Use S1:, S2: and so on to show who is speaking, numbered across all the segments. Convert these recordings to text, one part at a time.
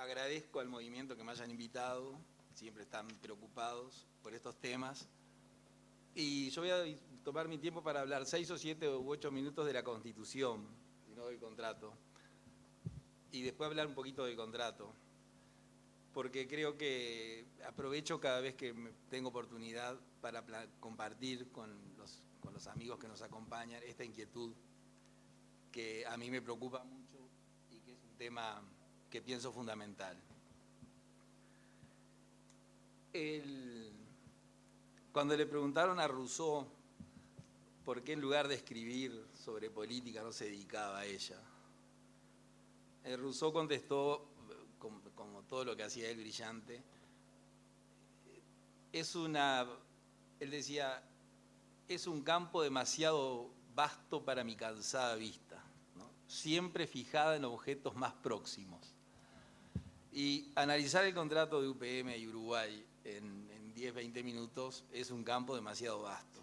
S1: agradezco al movimiento que me hayan invitado, siempre están preocupados por estos temas. Y yo voy a tomar mi tiempo para hablar 6 o 7 u 8 minutos de la Constitución, y no del contrato. Y después hablar un poquito del contrato, porque creo que aprovecho cada vez que tengo oportunidad para compartir con los amigos que nos acompañan esta inquietud que a mí me preocupa mucho y que es un tema que pienso fundamental. Cuando le preguntaron a Rousseau por qué en lugar de escribir sobre política no se dedicaba a ella, Rousseau contestó, como todo lo que hacía él brillante, él decía, es un campo demasiado vasto para mi cansada vista, ¿no? Siempre fijada en objetos más próximos. Y analizar el contrato de UPM y Uruguay en 10, 20 minutos es un campo demasiado vasto.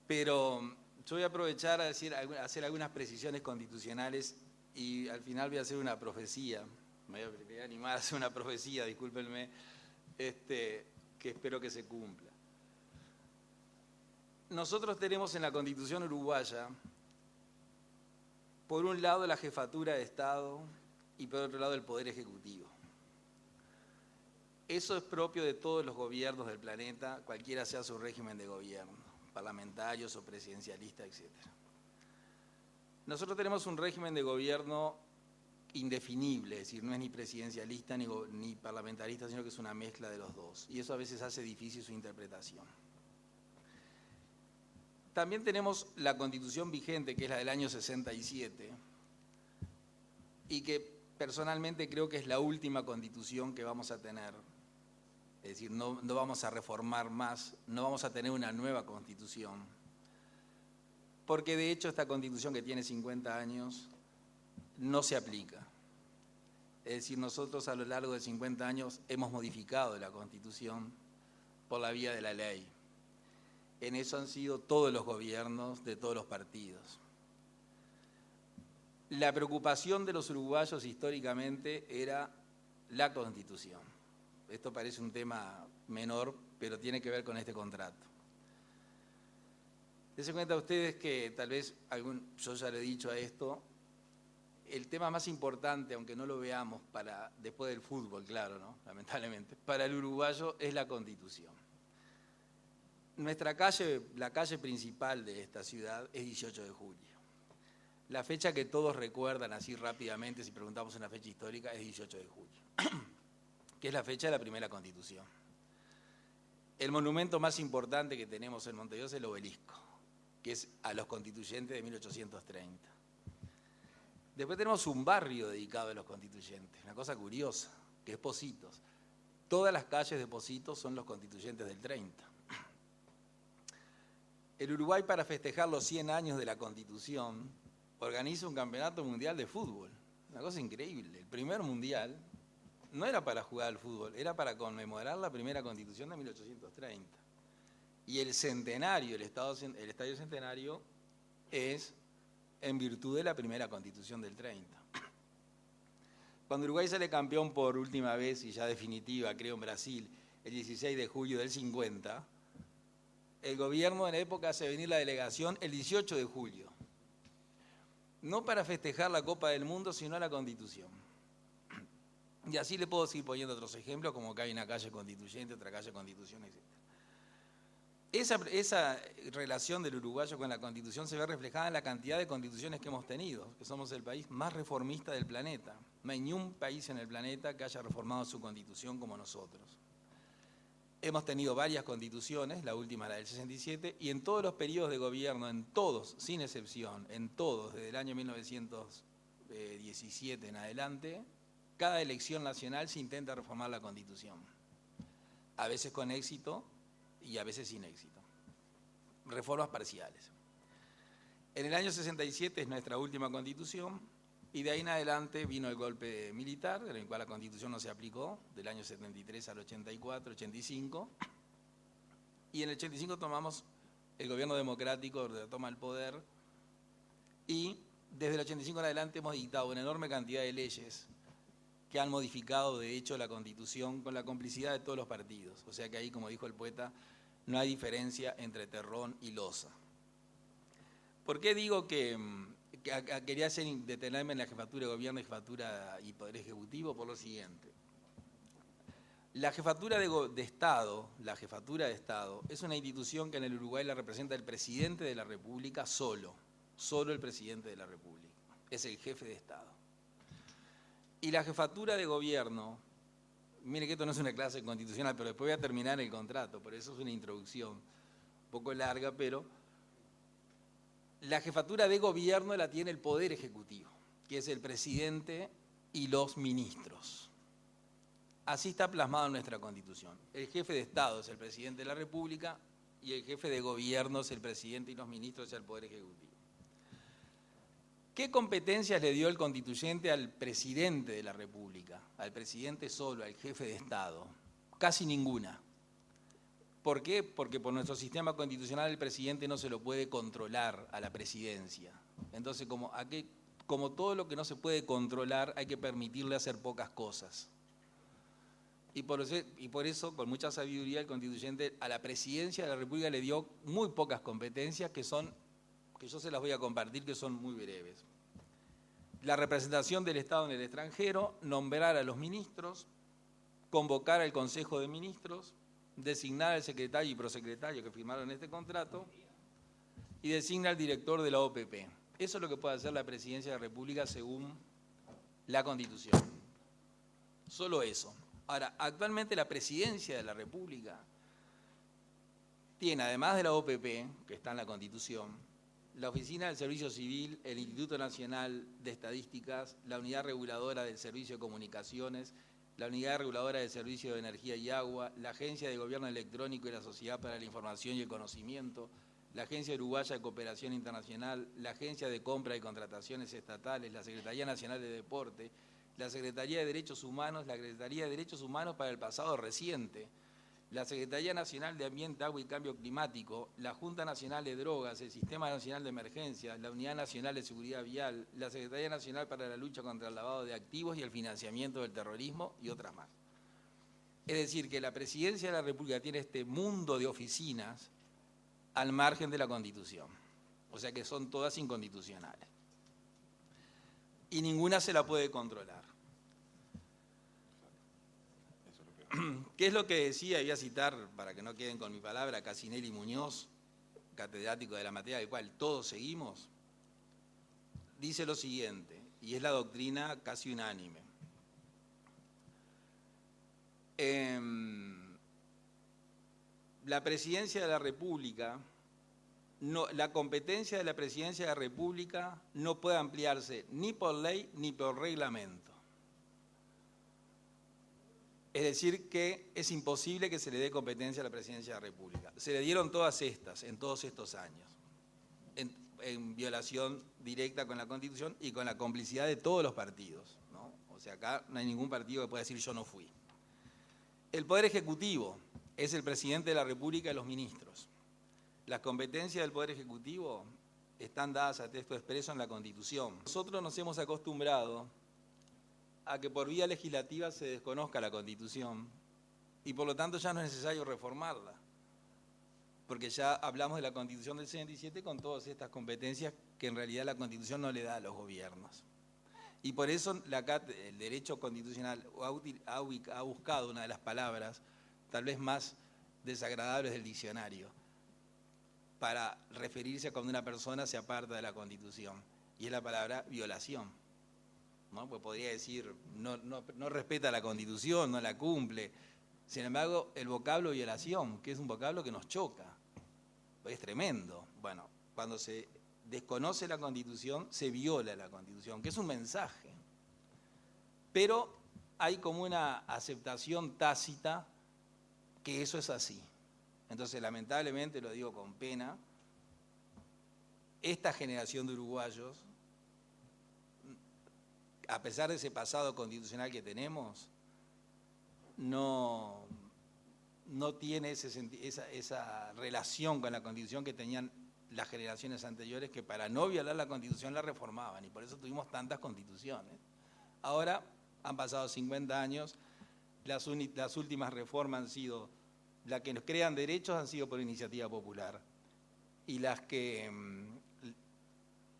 S1: Pero yo voy a aprovechar a hacer algunas precisiones constitucionales y al final voy a hacer una profecía. Me voy a animar a hacer una profecía, discúlpenme, que espero que se cumpla. Nosotros tenemos en la Constitución uruguaya, por un lado la jefatura de Estado y por otro lado el Poder Ejecutivo. Eso es propio de todos los gobiernos del planeta, cualquiera sea su régimen de gobierno, parlamentarios o presidencialistas, etc. Nosotros tenemos un régimen de gobierno indefinible, es decir, no es ni presidencialista ni parlamentarista, sino que es una mezcla de los dos, y eso a veces hace difícil su interpretación. También tenemos la Constitución vigente, que es la del año 67, y que personalmente creo que es la última Constitución que vamos a tener. Es decir, no vamos a reformar más, no vamos a tener una nueva Constitución, porque de hecho esta Constitución que tiene 50 años no se aplica. Es decir, nosotros a lo largo de 50 años hemos modificado la Constitución por la vía de la ley. En eso han sido todos los gobiernos de todos los partidos. La preocupación de los uruguayos históricamente era la Constitución. Esto parece un tema menor, pero tiene que ver con este contrato. Dense cuenta ustedes que tal vez, yo ya le he dicho a esto, el tema más importante, aunque no lo veamos después del fútbol, claro, ¿no? Lamentablemente, para el uruguayo es la Constitución. Nuestra calle, la calle principal de esta ciudad es 18 de julio. La fecha que todos recuerdan así rápidamente, si preguntamos una fecha histórica, es 18 de julio, que es la fecha de la primera Constitución. El monumento más importante que tenemos en Montevideo es el Obelisco, que es a los constituyentes de 1830. Después tenemos un barrio dedicado a los constituyentes, una cosa curiosa, que es Pocitos. Todas las calles de Pocitos son los constituyentes del 30. El Uruguay, para festejar los 100 años de la Constitución, organiza un campeonato mundial de fútbol. Una cosa increíble. El primer mundial no era para jugar al fútbol, era para conmemorar la primera Constitución de 1830. Y el centenario, el Estadio Centenario, es en virtud de la primera Constitución del 30. Cuando Uruguay sale campeón por última vez, y ya definitiva, creo, en Brasil, el 16 de julio del 50, el gobierno en la época hace venir la delegación el 18 de julio. No para festejar la Copa del Mundo, sino la Constitución. Y así le puedo seguir poniendo otros ejemplos, como que hay una calle constituyente, otra calle constitución, etc. Esa relación del uruguayo con la Constitución se ve reflejada en la cantidad de constituciones que hemos tenido, que somos el país más reformista del planeta. No hay ni un país en el planeta que haya reformado su Constitución como nosotros. Hemos tenido varias constituciones, la última la del 67, y en todos los periodos de gobierno, en todos, sin excepción, en todos, desde el año 1917 en adelante, cada elección nacional se intenta reformar la Constitución. A veces con éxito y a veces sin éxito. Reformas parciales. En el año 67 es nuestra última Constitución, y de ahí en adelante vino el golpe militar, en el cual la Constitución no se aplicó, del año 73 al 84, 85, y en el 85 tomamos el gobierno democrático, toma el poder, y desde el 85 en adelante hemos dictado una enorme cantidad de leyes que han modificado de hecho la Constitución con la complicidad de todos los partidos. O sea que ahí, como dijo el poeta, no hay diferencia entre terrón y losa. ¿Por qué digo que quería detenerme en la jefatura de gobierno, jefatura y poder ejecutivo? Por lo siguiente. La jefatura de Estado es una institución que en el Uruguay la representa el presidente de la República solo el presidente de la República, es el jefe de Estado. Y la jefatura de gobierno, mire que esto no es una clase constitucional, pero después voy a terminar el contrato, por eso es una introducción un poco larga, pero la jefatura de gobierno la tiene el Poder Ejecutivo, que es el presidente y los ministros. Así está plasmado en nuestra Constitución. El jefe de Estado es el presidente de la República y el jefe de gobierno es el presidente y los ministros es el Poder Ejecutivo. ¿Qué competencias le dio el constituyente al presidente de la República? Al presidente solo, al jefe de Estado. Casi ninguna. ¿Por qué? Porque por nuestro sistema constitucional el presidente no se lo puede controlar a la presidencia. Entonces, como todo lo que no se puede controlar, hay que permitirle hacer pocas cosas. Y por eso, con mucha sabiduría, el constituyente a la presidencia de la República le dio muy pocas competencias que yo se las voy a compartir, que son muy breves. La representación del Estado en el extranjero, nombrar a los ministros, convocar al Consejo de Ministros, designar al secretario y prosecretario que firmaron este contrato y designa al director de la OPP. Eso es lo que puede hacer la presidencia de la República según la Constitución. Solo eso. Ahora, actualmente la presidencia de la República tiene, además de la OPP, que está en la Constitución, la Oficina del Servicio Civil, el Instituto Nacional de Estadísticas, la Unidad Reguladora del Servicio de Comunicaciones, la Unidad Reguladora del Servicio de Energía y Agua, la Agencia de Gobierno Electrónico y la Sociedad para la Información y el Conocimiento, la Agencia Uruguaya de Cooperación Internacional, la Agencia de Compra y Contrataciones Estatales, la Secretaría Nacional de Deporte, la Secretaría de Derechos Humanos, la Secretaría de Derechos Humanos para el pasado reciente, la Secretaría Nacional de Ambiente, Agua y Cambio Climático, la Junta Nacional de Drogas, el Sistema Nacional de Emergencias, la Unidad Nacional de Seguridad Vial, la Secretaría Nacional para la Lucha contra el Lavado de Activos y el Financiamiento del Terrorismo y otras más. Es decir, que la Presidencia de la República tiene este mundo de oficinas al margen de la Constitución, o sea que son todas inconstitucionales. Y ninguna se la puede controlar. ¿Qué es lo que decía? Voy a citar, para que no queden con mi palabra, Casinelli Muñoz, catedrático de la materia del cual todos seguimos. Dice lo siguiente, y es la doctrina casi unánime. La presidencia de la República, la competencia de la presidencia de la República no puede ampliarse ni por ley ni por reglamento. Es decir, que es imposible que se le dé competencia a la presidencia de la República. Se le dieron todas estas, en todos estos años, en violación directa con la Constitución y con la complicidad de todos los partidos, ¿no? O sea, acá no hay ningún partido que pueda decir yo no fui. El Poder Ejecutivo es el presidente de la República y los ministros. Las competencias del Poder Ejecutivo están dadas a texto expreso en la Constitución. Nosotros nos hemos acostumbrado a que por vía legislativa se desconozca la Constitución y por lo tanto ya no es necesario reformarla, porque ya hablamos de la Constitución del 67 con todas estas competencias que en realidad la Constitución no le da a los gobiernos. Y por eso el derecho constitucional ha buscado una de las palabras tal vez más desagradables del diccionario para referirse a cuando una persona se aparta de la Constitución, y es la palabra violación. ¿No? Pues podría decir, no respeta la Constitución, no la cumple. Sin embargo, el vocablo violación, que es un vocablo que nos choca, es tremendo. Bueno, cuando se desconoce la Constitución, se viola la Constitución, que es un mensaje. Pero hay como una aceptación tácita que eso es así. Entonces, lamentablemente, lo digo con pena, esta generación de uruguayos, a pesar de ese pasado constitucional que tenemos, no tiene esa relación con la Constitución que tenían las generaciones anteriores, que para no violar la Constitución la reformaban, y por eso tuvimos tantas constituciones. Ahora Han pasado 50 años, las últimas reformas han sido, las que nos crean derechos han sido por iniciativa popular, y las que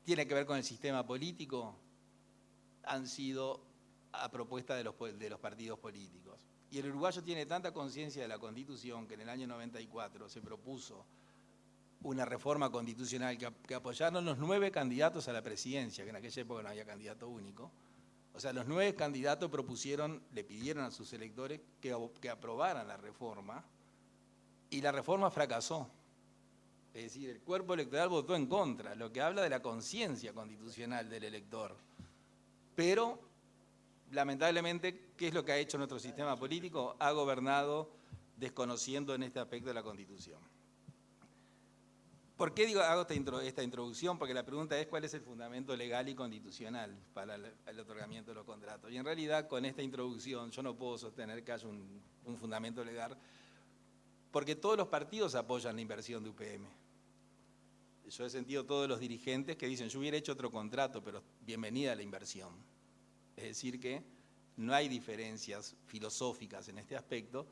S1: tienen que ver con el sistema político han sido a propuesta de los partidos políticos. Y el uruguayo tiene tanta conciencia de la Constitución que en el año 94 se propuso una reforma constitucional que apoyaron los 9 candidatos a la presidencia, que en aquella época no había candidato único. O sea, los 9 candidatos le pidieron a sus electores que aprobaran la reforma, y la reforma fracasó. Es decir, el cuerpo electoral votó en contra, lo que habla de la conciencia constitucional del elector. Pero, lamentablemente, ¿qué es lo que ha hecho nuestro sistema político? Ha gobernado desconociendo en este aspecto de la Constitución. ¿Por qué hago esta introducción? Porque la pregunta es cuál es el fundamento legal y constitucional para el otorgamiento de los contratos. Y en realidad, con esta introducción, yo no puedo sostener que haya un fundamento legal, porque todos los partidos apoyan la inversión de UPM. Yo he sentido todos los dirigentes que dicen, yo hubiera hecho otro contrato, pero bienvenida a la inversión. Es decir que no hay diferencias filosóficas en este aspecto,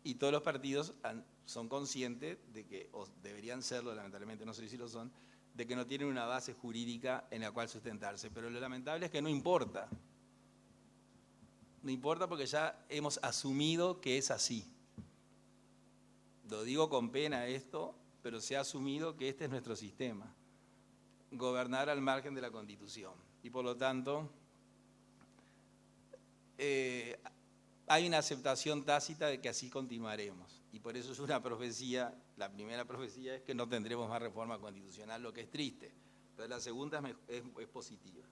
S1: y todos los partidos son conscientes de que, o deberían serlo, lamentablemente no sé si lo son, de que no tienen una base jurídica en la cual sustentarse. Pero lo lamentable es que no importa. No importa porque ya hemos asumido que es así. Lo digo con pena esto, pero se ha asumido que este es nuestro sistema. Gobernar al margen de la Constitución. Y por lo tanto, hay una aceptación tácita de que así continuaremos. Y por eso es una profecía, la primera profecía es que no tendremos más reforma constitucional, lo que es triste. Pero la segunda es positiva.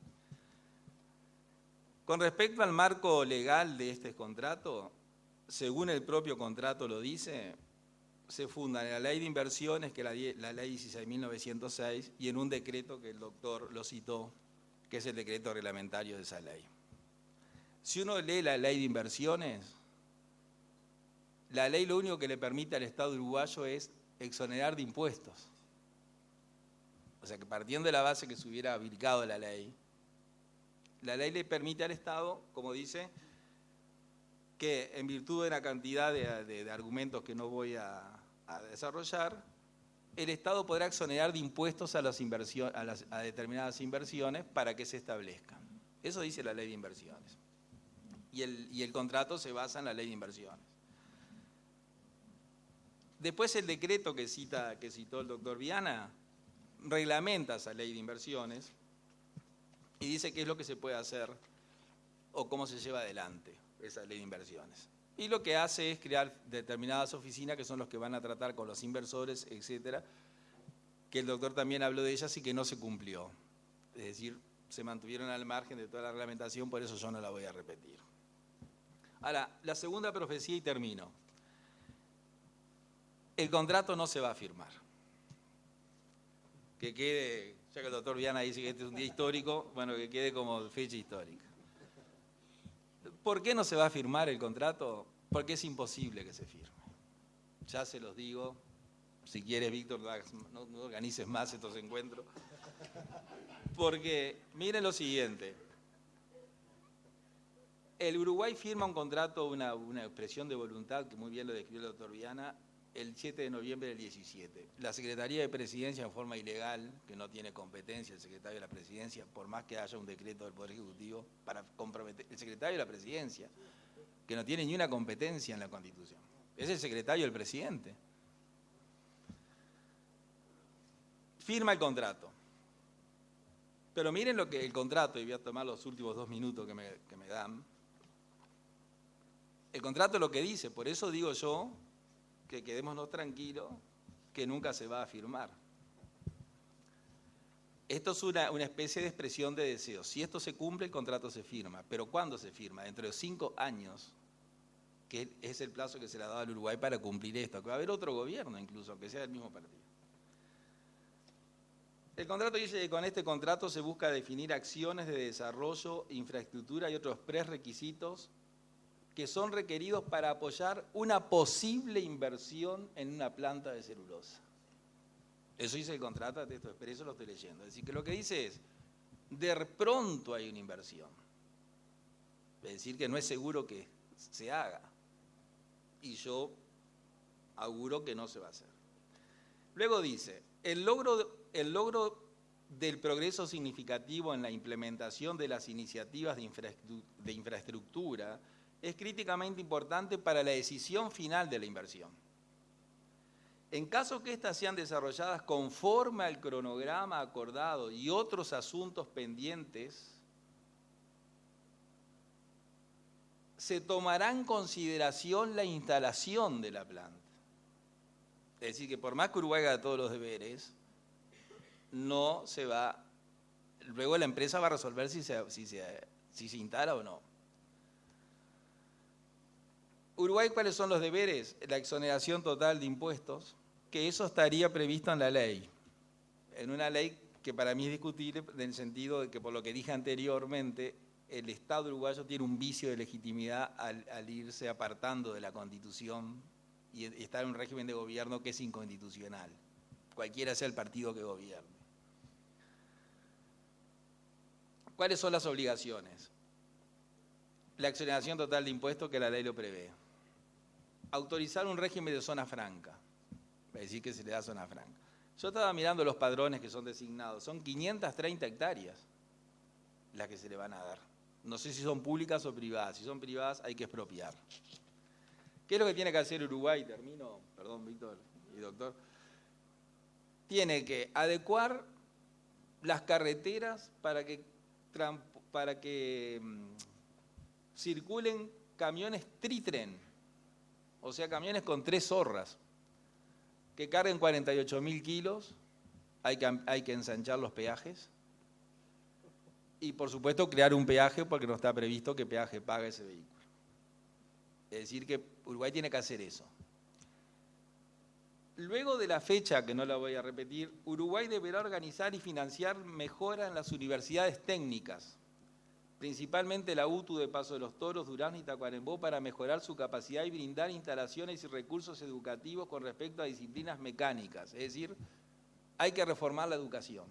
S1: Con respecto al marco legal de este contrato, según el propio contrato lo dice, se funda en la ley de inversiones, que es la ley 16.906, y en un decreto que el doctor lo citó, que es el decreto reglamentario de esa ley. Si uno lee la ley de inversiones, la ley lo único que le permite al Estado uruguayo es exonerar de impuestos. O sea que partiendo de la base que se hubiera aplicado la ley le permite al Estado, como dice, que en virtud de una cantidad de argumentos que no voy a desarrollar, el Estado podrá exonerar de impuestos a determinadas inversiones para que se establezcan. Eso dice la ley de inversiones. Y el contrato se basa en la ley de inversiones. Después el decreto que citó el doctor Viana reglamenta esa ley de inversiones y dice qué es lo que se puede hacer o cómo se lleva adelante esa ley de inversiones. Y lo que hace es crear determinadas oficinas que son los que van a tratar con los inversores, etcétera, que el doctor también habló de ellas y que no se cumplió. Es decir, se mantuvieron al margen de toda la reglamentación, por eso yo no la voy a repetir. Ahora, la segunda profecía y termino. El contrato no se va a firmar. Que quede, ya que el doctor Viana dice que este es un día histórico, bueno, que quede como fecha histórica. ¿Por qué no se va a firmar el contrato? Porque es imposible que se firme. Ya se los digo, si quieres, Víctor, no organices más estos encuentros. Porque miren lo siguiente. El Uruguay firma un contrato, una expresión de voluntad, que muy bien lo describió el doctor Viana, el 7 de noviembre del 17. La Secretaría de Presidencia, en forma ilegal, que no tiene competencia el secretario de la Presidencia, por más que haya un decreto del Poder Ejecutivo para comprometer, el secretario de la Presidencia, que no tiene ni una competencia en la Constitución, es el secretario del presidente. Firma el contrato. Pero miren lo que el contrato, y voy a tomar los últimos 2 minutos que me dan. El contrato lo que dice, por eso digo yo que quedémonos tranquilos, que nunca se va a firmar. Esto es una especie de expresión de deseo. Si esto se cumple, el contrato se firma. Pero ¿cuándo se firma? Dentro de 5 años, que es el plazo que se le ha dado al Uruguay para cumplir esto. Que va a haber otro gobierno incluso, aunque sea del mismo partido. El contrato dice que con este contrato se busca definir acciones de desarrollo, infraestructura y otros prerequisitos que son requeridos para apoyar una posible inversión en una planta de celulosa. Eso dice el contrato de texto expreso, lo estoy leyendo. Es decir, que lo que dice es, de pronto hay una inversión. Es decir, que no es seguro que se haga. Y yo auguro que no se va a hacer. Luego dice, el logro del progreso significativo en la implementación de las iniciativas de infraestructura es críticamente importante para la decisión final de la inversión. En caso que éstas sean desarrolladas conforme al cronograma acordado y otros asuntos pendientes, se tomará en consideración la instalación de la planta. Es decir, que por más que Uruguay haga todos los deberes, no se va, luego la empresa va a resolver si se instala o no. Uruguay, ¿cuáles son los deberes? La exoneración total de impuestos, que eso estaría previsto en la ley, en una ley que para mí es discutible en el sentido de que, por lo que dije anteriormente, el Estado uruguayo tiene un vicio de legitimidad al irse apartando de la Constitución y estar en un régimen de gobierno que es inconstitucional, cualquiera sea el partido que gobierne. ¿Cuáles son las obligaciones? La exoneración total de impuestos que la ley lo prevé. Autorizar un régimen de zona franca, es decir, que se le da zona franca. Yo estaba mirando los padrones que son designados, son 530 hectáreas las que se le van a dar. No sé si son públicas o privadas. Si son privadas hay que expropiar. ¿Qué es lo que tiene que hacer Uruguay? Termino, perdón, Víctor y doctor. Tiene que adecuar las carreteras para que circulen camiones tritren, o sea, camiones con 3 zorras, que carguen 48.000 kilos, hay que ensanchar los peajes, y por supuesto crear un peaje porque no está previsto que peaje pague ese vehículo. Es decir, que Uruguay tiene que hacer eso. Luego de la fecha, que no la voy a repetir, Uruguay deberá organizar y financiar mejora en las universidades técnicas, principalmente la UTU de Paso de los Toros, Durazno y Tacuarembó, para mejorar su capacidad y brindar instalaciones y recursos educativos con respecto a disciplinas mecánicas. Es decir, hay que reformar la educación,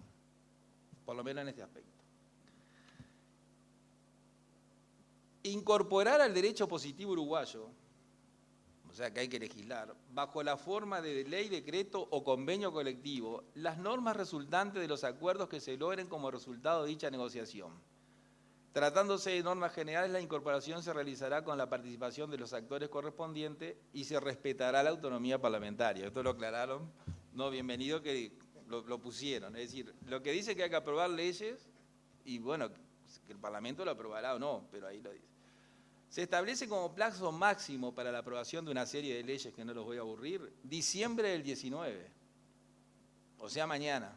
S1: por lo menos en este aspecto. Incorporar al derecho positivo uruguayo, o sea que hay que legislar, bajo la forma de ley, decreto o convenio colectivo, las normas resultantes de los acuerdos que se logren como resultado de dicha negociación. Tratándose de normas generales, la incorporación se realizará con la participación de los actores correspondientes y se respetará la autonomía parlamentaria. Esto lo aclararon, no, bienvenido que lo pusieron. Es decir, lo que dice que hay que aprobar leyes, y bueno, que el Parlamento lo aprobará o no, pero ahí lo dice. Se establece como plazo máximo para la aprobación de una serie de leyes, que no los voy a aburrir, diciembre del 19, o sea, mañana.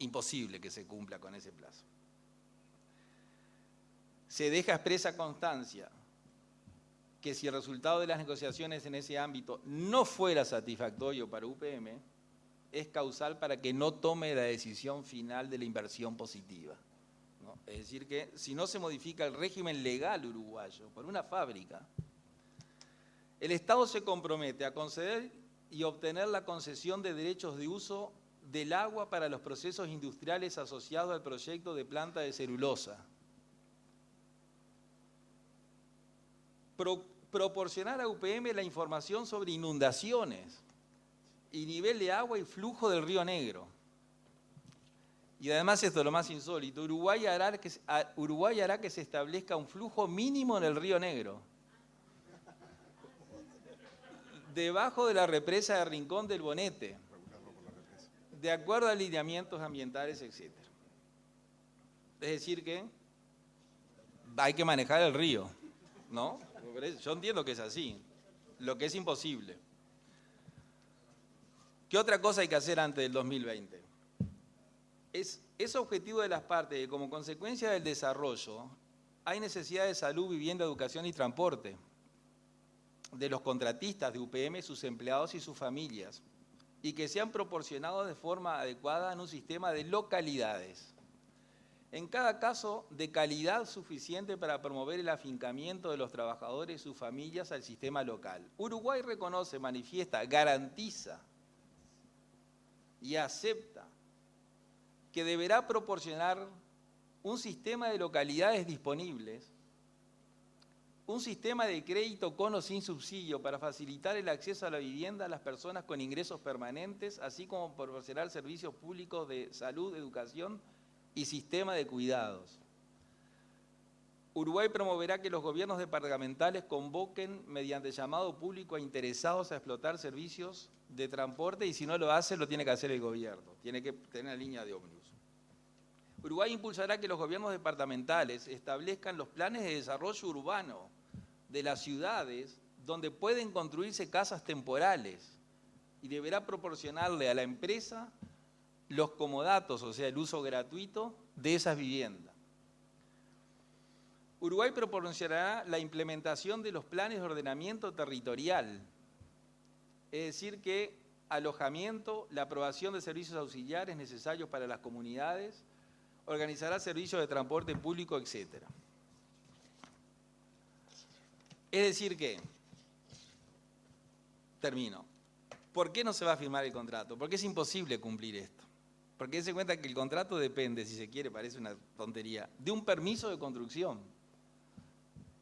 S1: Imposible que se cumpla con ese plazo. Se deja expresa constancia que si el resultado de las negociaciones en ese ámbito no fuera satisfactorio para UPM, es causal para que no tome la decisión final de la inversión positiva. Es decir, que si no se modifica el régimen legal uruguayo por una fábrica, el Estado se compromete a conceder y obtener la concesión de derechos de uso del agua para los procesos industriales asociados al proyecto de planta de celulosa. Proporcionar a UPM la información sobre inundaciones y nivel de agua y flujo del Río Negro. Y además, esto es lo más insólito, Uruguay hará que se establezca un flujo mínimo en el Río Negro, debajo de la represa de Rincón del Bonete, de acuerdo a lineamientos ambientales, etc. Es decir que hay que manejar el río, ¿no? Yo entiendo que es así, lo que es imposible. ¿Qué otra cosa hay que hacer antes del 2020? Es objetivo de las partes que, como consecuencia del desarrollo, hay necesidad de salud, vivienda, educación y transporte de los contratistas de UPM, sus empleados y sus familias, y que sean proporcionados de forma adecuada en un sistema de localidades. En cada caso, de calidad suficiente para promover el afincamiento de los trabajadores y sus familias al sistema local. Uruguay reconoce, manifiesta, garantiza y acepta que deberá proporcionar un sistema de localidades disponibles un sistema de crédito con o sin subsidio para facilitar el acceso a la vivienda a las personas con ingresos permanentes, así como proporcionar servicios públicos de salud, educación y sistema de cuidados. Uruguay promoverá que los gobiernos departamentales convoquen mediante llamado público a interesados a explotar servicios de transporte y si no lo hace, lo tiene que hacer el gobierno, tiene que tener una línea de ómnibus. Uruguay impulsará que los gobiernos departamentales establezcan los planes de desarrollo urbano de las ciudades donde pueden construirse casas temporales y deberá proporcionarle a la empresa los comodatos, o sea, el uso gratuito de esas viviendas. Uruguay proporcionará la implementación de los planes de ordenamiento territorial, es decir, que alojamiento, la aprobación de servicios auxiliares necesarios para las comunidades, organizará servicios de transporte público, etc. Es decir que, termino, ¿por qué no se va a firmar el contrato? Porque es imposible cumplir esto. Porque se cuenta que el contrato depende, si se quiere, parece una tontería, de un permiso de construcción.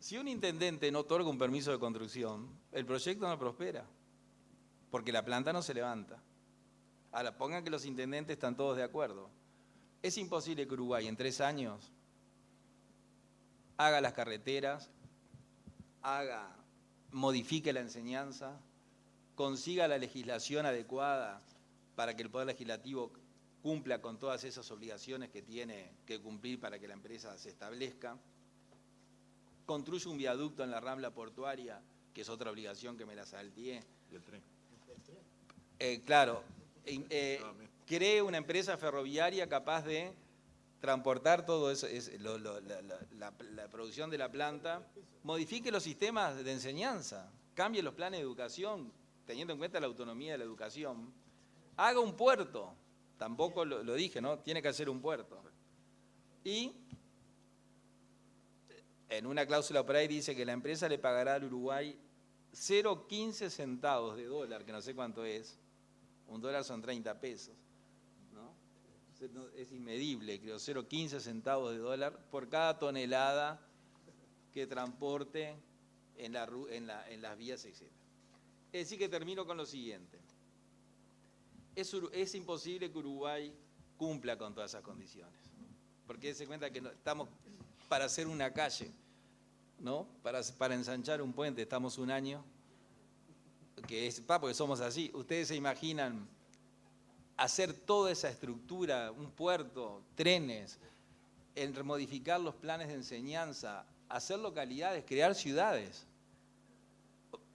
S1: Si un intendente no otorga un permiso de construcción, el proyecto no prospera, porque la planta no se levanta. Ahora, pongan que los intendentes están todos de acuerdo. Es imposible que Uruguay en 3 años haga las carreteras, modifique la enseñanza, consiga la legislación adecuada para que el Poder Legislativo cumpla con todas esas obligaciones que tiene que cumplir para que la empresa se establezca, construye un viaducto en la Rambla Portuaria, que es otra obligación que me la salteé.
S2: ¿Y el tren?
S1: Claro, cree una empresa ferroviaria capaz de transportar todo eso, la producción de la planta, modifique los sistemas de enseñanza, cambie los planes de educación, teniendo en cuenta la autonomía de la educación, haga un puerto, tampoco lo dije, ¿no? Tiene que hacer un puerto. Y en una cláusula por ahí dice que la empresa le pagará al Uruguay 0,15 centavos de dólar, que no sé cuánto es, $1 son 30 pesos, ¿no? Es inmedible, creo, 0,15 centavos de dólar por cada tonelada que transporte en las vías, etc. Es decir, que termino con lo siguiente. Es imposible que Uruguay cumpla con todas esas condiciones, porque se cuenta que estamos para hacer una calle, ¿no? Para ensanchar un puente estamos un año, porque somos así. Ustedes se imaginan hacer toda esa estructura, un puerto, trenes, modificar los planes de enseñanza, hacer localidades, crear ciudades,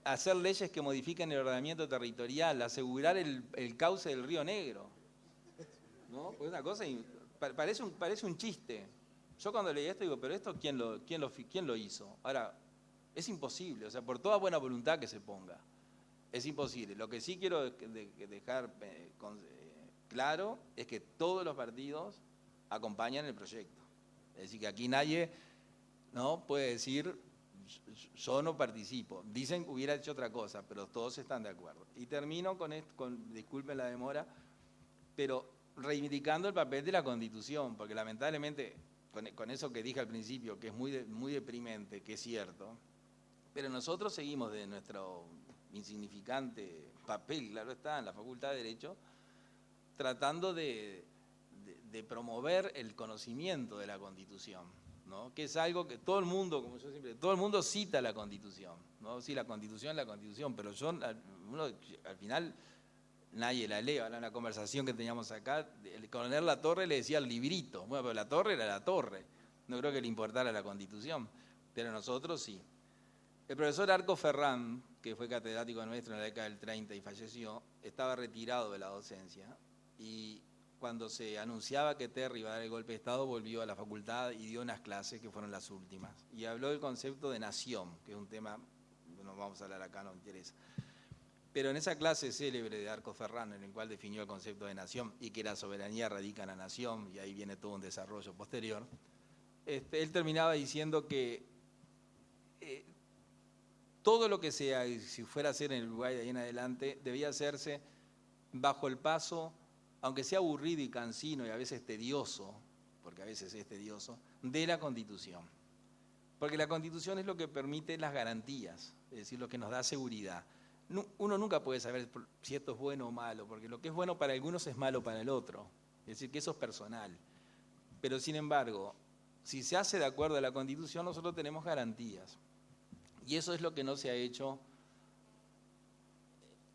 S1: hacer leyes que modifiquen el ordenamiento territorial, asegurar el cauce del Río Negro, ¿no? Pues una cosa, parece un chiste. Yo cuando leí esto digo, pero esto ¿quién lo hizo? Ahora, es imposible, o sea, por toda buena voluntad que se ponga, es imposible. Lo que sí quiero dejar claro es que todos los partidos acompañan el proyecto. Es decir, que aquí nadie, ¿no?, puede decir, yo no participo. Dicen que hubiera hecho otra cosa, pero todos están de acuerdo. Y termino con esto, disculpen la demora, pero reivindicando el papel de la Constitución, porque lamentablemente, con eso que dije al principio, que es muy deprimente, que es cierto, pero nosotros seguimos de nuestro insignificante papel, claro está, en la Facultad de Derecho, tratando de promover el conocimiento de la Constitución, ¿no? Que es algo que todo el mundo, como yo siempre, todo el mundo cita la Constitución, ¿no? Sí, la Constitución, pero al final nadie la lee. Ahora en la conversación que teníamos acá, el coronel Latorre le decía el librito, bueno, pero Latorre era Latorre, no creo que le importara la Constitución, pero nosotros sí. El profesor Arco Ferrán, que fue catedrático nuestro en la década del 30 y falleció, estaba retirado de la docencia y cuando se anunciaba que Terry iba a dar el golpe de Estado, volvió a la facultad y dio unas clases que fueron las últimas. Y habló del concepto de nación, que es un tema, no vamos a hablar acá, no interesa. Pero en esa clase célebre de Arco Ferrán, en el cual definió el concepto de nación y que la soberanía radica en la nación, y ahí viene todo un desarrollo posterior, él terminaba diciendo que todo lo que sea, si fuera a hacer en el Uruguay de ahí en adelante, debía hacerse bajo el paso, aunque sea aburrido y cansino y a veces tedioso, porque a veces es tedioso, de la Constitución. Porque la Constitución es lo que permite las garantías, es decir, lo que nos da seguridad. Uno nunca puede saber si esto es bueno o malo, porque lo que es bueno para algunos es malo para el otro. Es decir, que eso es personal. Pero sin embargo, si se hace de acuerdo a la Constitución, nosotros tenemos garantías. Y eso es lo que no se ha hecho,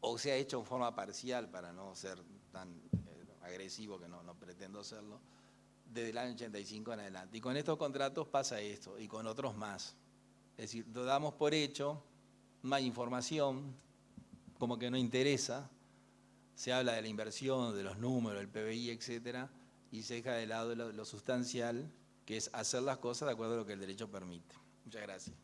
S1: o se ha hecho en forma parcial, para no ser tan agresivo, que no pretendo serlo, desde el año 85 en adelante. Y con estos contratos pasa esto, y con otros más. Es decir, lo damos por hecho, no hay información, como que no interesa, se habla de la inversión, de los números, el PBI, etcétera, y se deja de lado lo sustancial, que es hacer las cosas de acuerdo a lo que el derecho permite. Muchas gracias.